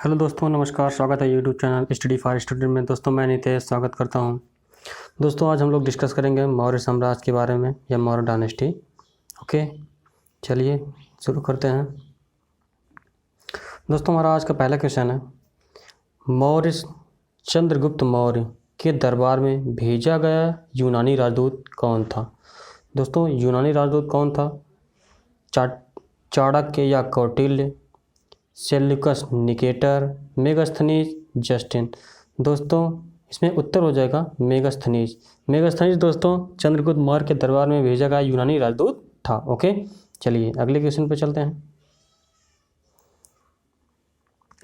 Hello दोस्तों, नमस्कार। स्वागत है YouTube channel study for student में। दोस्तों मैं नितेश स्वागत करता हूं। दोस्तों आज हम लोग डिस्कस करेंगे मौर्य साम्राज्य के बारे में या मौर्य डायनेस्टी। ओके, चलिए शुरू करते हैं। दोस्तों हमारा आज का पहला क्वेश्चन है, मौर्य चंद्रगुप्त मौर्य के दरबार में भेजा गया यूनानी राजदूत कौन था। दोस्तों यूनानी राजदूत कौन था? चाणक्य या Kautilya, Seleucus Nicator, Megasthenes, Justin. दोस्तों इसमें उत्तर हो जाएगा मेगास्थनीज। मेगास्थनीज दोस्तों चंद्रगुप्त मौर्य के दरबार में भेजा गया यूनानी राजदूत था। ओके, चलिए अगले क्वेश्चन पे चलते हैं।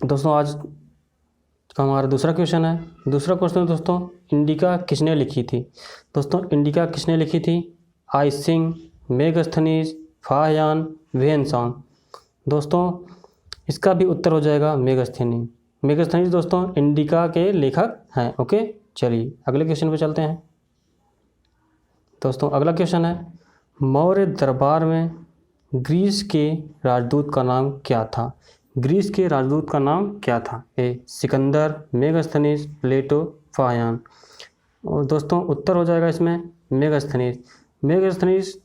दोस्तों आज का हमारा दूसरा क्वेश्चन है। दूसरा क्वेश्चन दोस्तों, इंडिका किसने लिखी थी। दोस्तों इंडिका किसने लिखी थी? आई सिंह, मेगास्थनीज, फाहयान, वेहनसांग। दोस्तों इसका भी उत्तर हो जाएगा मेगास्थनीज। मेगास्थनीज दोस्तों इंडिका के लेखक हैं। ओके, चलिए अगले क्वेश्चन पे चलते हैं। दोस्तों अगला क्वेश्चन है, मौर्य दरबार में ग्रीस के राजदूत का नाम क्या था। ग्रीस के राजदूत का नाम क्या था? ए सिकंदर, मेगास्थनीज, प्लेटो, फाहयान। और दोस्तों उत्तर हो जाएगा इसमें मेगास्थनीज। मेगास्थनीज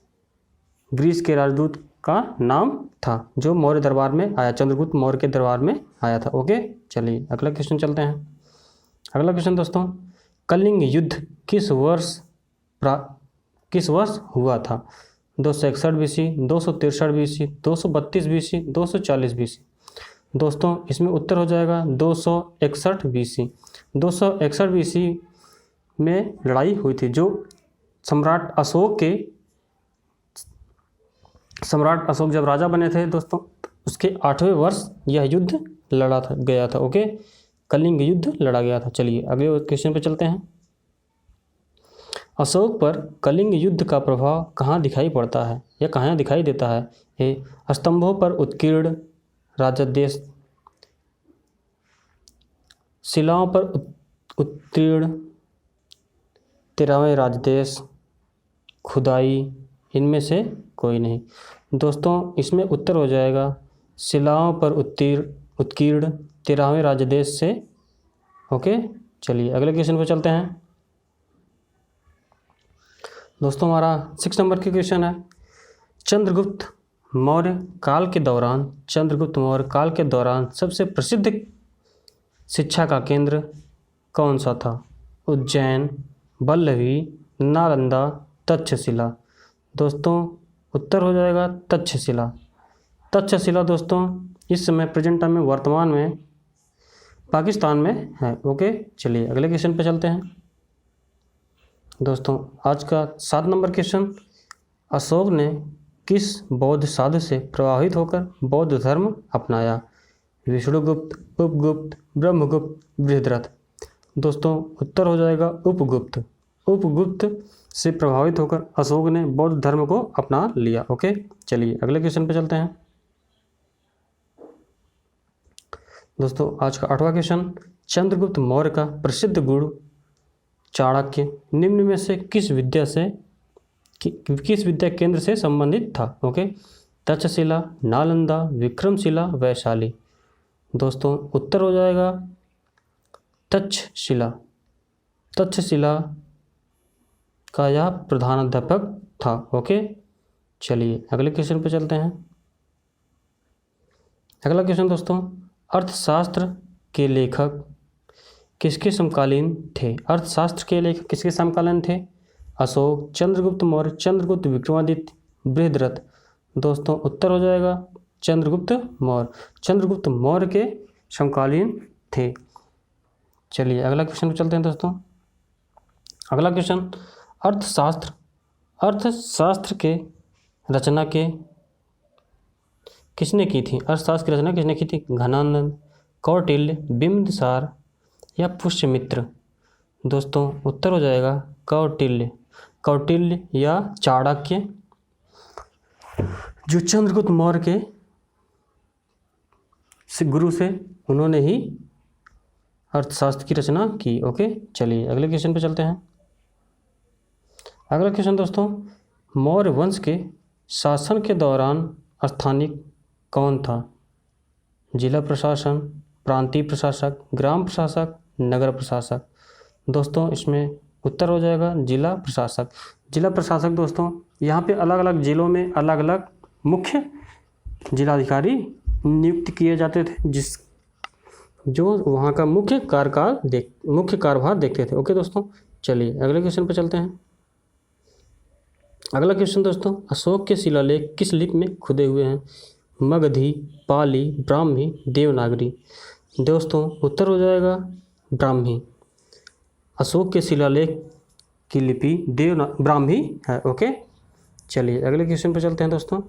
ग्रीस के राजदूत का नाम था जो मौर्य दरबार में आया, चंद्रगुप्त मौर्य के दरबार में आया था। ओके, चलिए अगला क्वेश्चन चलते हैं। अगला क्वेश्चन दोस्तों, कलिंग युद्ध किस वर्ष हुआ था। 261 बीसी, 263 बीसी, 232 बीसी, 240 बीसी। दोस्तों इसमें उत्तर हो जाएगा 261 बीसी। 261 बीसी में लड़ाई हुई थी जो सम्राट अशोक जब राजा बने थे दोस्तों, उसके 8वें वर्ष यह युद्ध गया था। ओके, कलिंग युद्ध लड़ा गया था। चलिए अगले क्वेश्चन पे चलते हैं। अशोक पर कलिंग युद्ध का प्रभाव कहाँ दिखाई पड़ता है या कहाँ दिखाई देता है? ए स्तंभों पर उत्कीर्ण राजदेश, शिलाओं पर उत्कीर्ण 13वें राजदेश, खुदाई, इनमें से कोई नहीं। दोस्तों इसमें उत्तर हो जाएगा शिलाओं पर उत्कीर्ण 13वें राजदेश से। ओके, चलिए अगले क्वेश्चन पर चलते हैं। दोस्तों हमारा 6 नंबर का क्वेश्चन है, चंद्रगुप्त मौर्य काल के दौरान सबसे प्रसिद्ध शिक्षा का केंद्र कौन सा था? उज्जैन, वल्लभी, नालंदा, तक्षशिला। दोस्तों उत्तर हो जाएगा तक्षशिला। तक्षशिला दोस्तों इस समय प्रेजेंट टाइम में वर्तमान में पाकिस्तान में है। ओके, चलिए अगले क्वेश्चन पे चलते हैं। दोस्तों आज का 7 नंबर क्वेश्चन, अशोक ने किस बौद्ध साधु से प्रभावित होकर बौद्ध धर्म अपनाया? विष्णुगुप्त, उपगुप्त, ब्रह्मगुप्त, बृहद्रथ। दोस्तों उत्तर हो जाएगा उपगुप्त। उपगुप्त से प्रभावित होकर अशोक ने बौद्ध धर्म को अपना लिया। ओके, चलिए अगले क्वेश्चन पे चलते हैं। दोस्तों आज का 8वां क्वेश्चन, चंद्रगुप्त मौर्य का प्रसिद्ध गुरु चाणक्य निम्न में से किस विद्या केंद्र से संबंधित था? ओके, तक्षशिला, नालंदा, विक्रमशिला, वैशाली। दोस्तों उत्तर हो जाएगा तक्षशिला। तक्षशिला का यह प्रधानाध्यापक था। ओके, चलिए अगले क्वेश्चन पे चलते हैं। अगला क्वेश्चन दोस्तों, अर्थशास्त्र के लेखक किसके समकालीन थे? अर्थशास्त्र के लेखक किसके समकालीन थे? अशोक, चंद्रगुप्त मौर्य, चंद्रगुप्त विक्रमादित्य, बृहद्रथ। दोस्तों उत्तर हो जाएगा चंद्रगुप्त मौर्य। चंद्रगुप्त मौर्य के समकालीन थे। चलिए अगला क्वेश्चन पे चलते हैं दोस्तों। अगला क्वेश्चन, अर्थशास्त्र के रचना किसने की थी? अर्थशास्त्र की रचना किसने की थी? घनानंद, कौटिल्य, बिंबिसार या पुष्यमित्र। दोस्तों उत्तर हो जाएगा कौटिल्य या चाणक्य, जो चंद्रगुप्त मौर्य के गुरु से उन्होंने ही अर्थशास्त्र की रचना की। ओके, चलिए अगले क्वेश्चन पे चलते हैं। अगला क्वेश्चन दोस्तों, मौर्य वंश के शासन के दौरान स्थानिक कौन था? जिला प्रशासन, प्रांतीय प्रशासक, ग्राम प्रशासक, नगर प्रशासक। दोस्तों इसमें उत्तर हो जाएगा जिला प्रशासक। जिला प्रशासक दोस्तों यहाँ पे अलग अलग जिलों में अलग अलग मुख्य जिलाधिकारी नियुक्त किए जाते थे, जो वहाँ का मुख्य कार्यभार देखते थे। ओके दोस्तों, चलिए अगले क्वेश्चन पर चलते हैं। अगला क्वेश्चन दोस्तों, अशोक के शिलालेख किस लिपि में खुदे हुए हैं? मगधी, पाली, ब्राह्मी, देवनागरी। दोस्तों उत्तर हो जाएगा ब्राह्मी। अशोक के शिलालेख की लिपि ब्राह्मी है। ओके, चलिए अगले क्वेश्चन पर चलते हैं दोस्तों।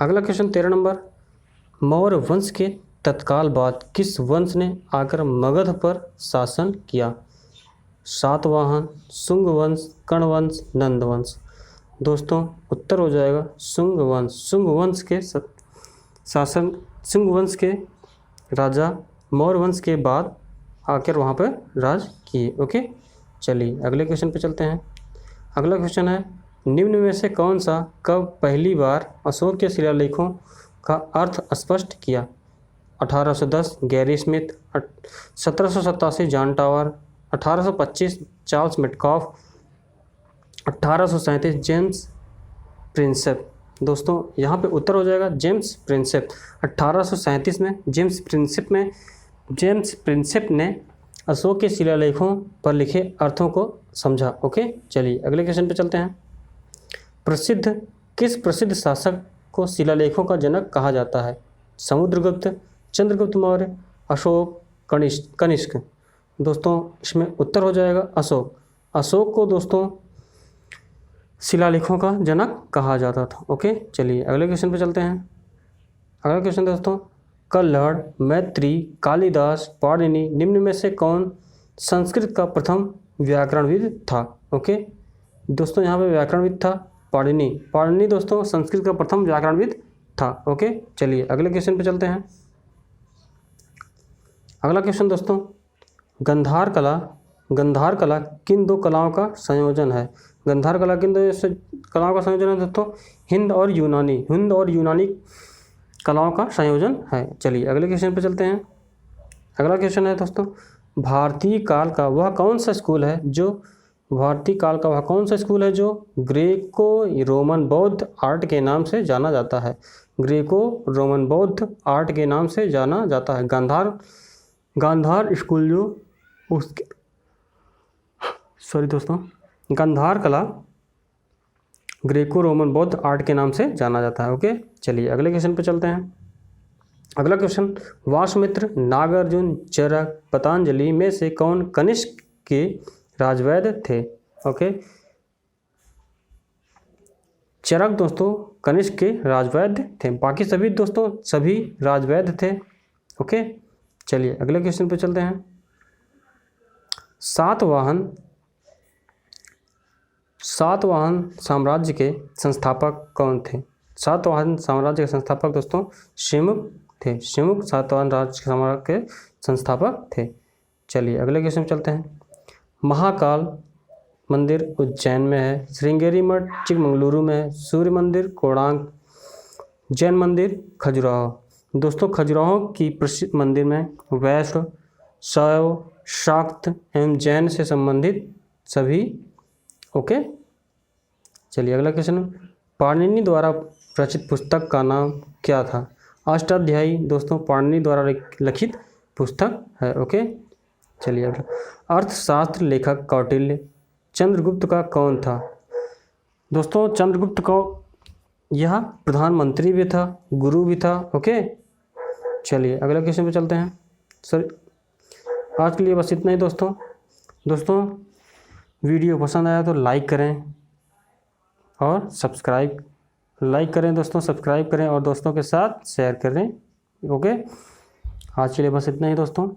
अगला क्वेश्चन 13 नंबर, मौर्य वंश के तत्काल बाद किस वंश ने आकर मगध पर शासन किया? सातवाहन, शुंग वंश, कर्ण वंश, नंद वंश। दोस्तों उत्तर हो जाएगा शुंग वंश। शुंग वंश के राजा मौर्य वंश के बाद आकर वहाँ पर राज किए। ओके, चलिए अगले क्वेश्चन पे चलते हैं। अगला क्वेश्चन है, निम्न में से कौन सा कब पहली बार अशोक के शिलालेखों का अर्थ स्पष्ट किया? 1810 Gary Smith, 1787 John tower, 1825 Charles Metcalfe, 1837 James Prinsep. दोस्तों यहाँ पे उत्तर हो जाएगा जेम्स प्रिंसेप। 1837 में जेम्स प्रिंसेप ने अशोक के शिलालेखों पर लिखे अर्थों को समझा। ओके, चलिए अगले क्वेश्चन पे चलते हैं। किस प्रसिद्ध शासक को शिलालेखों का जनक कहा जाता है? समुद्रगुप्त, चंद्रगुप्त मौर्य, अशोक, कनिष्क। दोस्तों इसमें उत्तर हो जाएगा अशोक। अशोक को दोस्तों शिलालेखों का जनक कहा जाता था। ओके, चलिए अगले क्वेश्चन पे चलते हैं। अगला क्वेश्चन दोस्तों, कल्हड़, मैत्री, कालिदास, पाणिनि निम्न में से कौन संस्कृत का प्रथम व्याकरणविद था? ओके दोस्तों, यहाँ पे व्याकरणविद था पाणिनि दोस्तों संस्कृत का प्रथम व्याकरणविद था। ओके, चलिए अगले क्वेश्चन पे चलते हैं। अगला क्वेश्चन दोस्तों, गंधार कला किन दो कलाओं का संयोजन है? गंधार कला किन दो कलाओं का संयोजन है दोस्तों? हिंद और यूनानी कलाओं का संयोजन है। चलिए अगले क्वेश्चन पे चलते हैं। अगला क्वेश्चन है दोस्तों, भारतीय काल का वह कौन सा स्कूल है जो ग्रेको रोमन बौद्ध आर्ट के नाम से जाना जाता है? ग्रेको रोमन बौद्ध आर्ट के नाम से जाना जाता है गांधार स्कूल, जो उसके गांधार कला ग्रेको रोमन बौद्ध आर्ट के नाम से जाना जाता है। ओके, चलिए अगले क्वेश्चन पे चलते हैं। अगला क्वेश्चन, वासमित्र, नागार्जुन, चरक, पतंजलि में से कौन कनिष्क के राजवैद्य थे? ओके, चरक दोस्तों कनिष्क के राजवैद्य थे, बाकी सभी दोस्तों सभी राजवैद्य थे। ओके, चलिए अगले क्वेश्चन पे चलते हैं। सातवाहन साम्राज्य के संस्थापक कौन थे? सातवाहन साम्राज्य के संस्थापक दोस्तों शिवमुख थे। शिवमुख सातवाहन साम्राज्य के संस्थापक थे। चलिए अगले क्वेश्चन पे चलते हैं। महाकाल मंदिर उज्जैन में है, श्रृंगेरी मठ चिकमंगलुरु में है, सूर्य मंदिर कोणार्क, जैन मंदिर खजुराहो। दोस्तों खजुराहो की प्रसिद्ध मंदिर में वैष्णव, शैव, शाक्त एवं जैन से संबंधित सभी। ओके, चलिए अगला क्वेश्चन, पाणिनि द्वारा रचित पुस्तक का नाम क्या था? अष्टाध्यायी दोस्तों पाणिनि द्वारा लिखित पुस्तक है। ओके, चलिए अगला, अर्थशास्त्र लेखक कौटिल्य चंद्रगुप्त का कौन था? दोस्तों चंद्रगुप्त को यह प्रधानमंत्री भी था, गुरु भी था। ओके, चलिए अगला क्वेश्चन पे चलते हैं। सर आज के लिए बस इतना ही दोस्तों वीडियो पसंद आया तो लाइक करें और सब्सक्राइब करें और दोस्तों के साथ शेयर करें। ओके, आज के लिए बस इतना ही दोस्तों।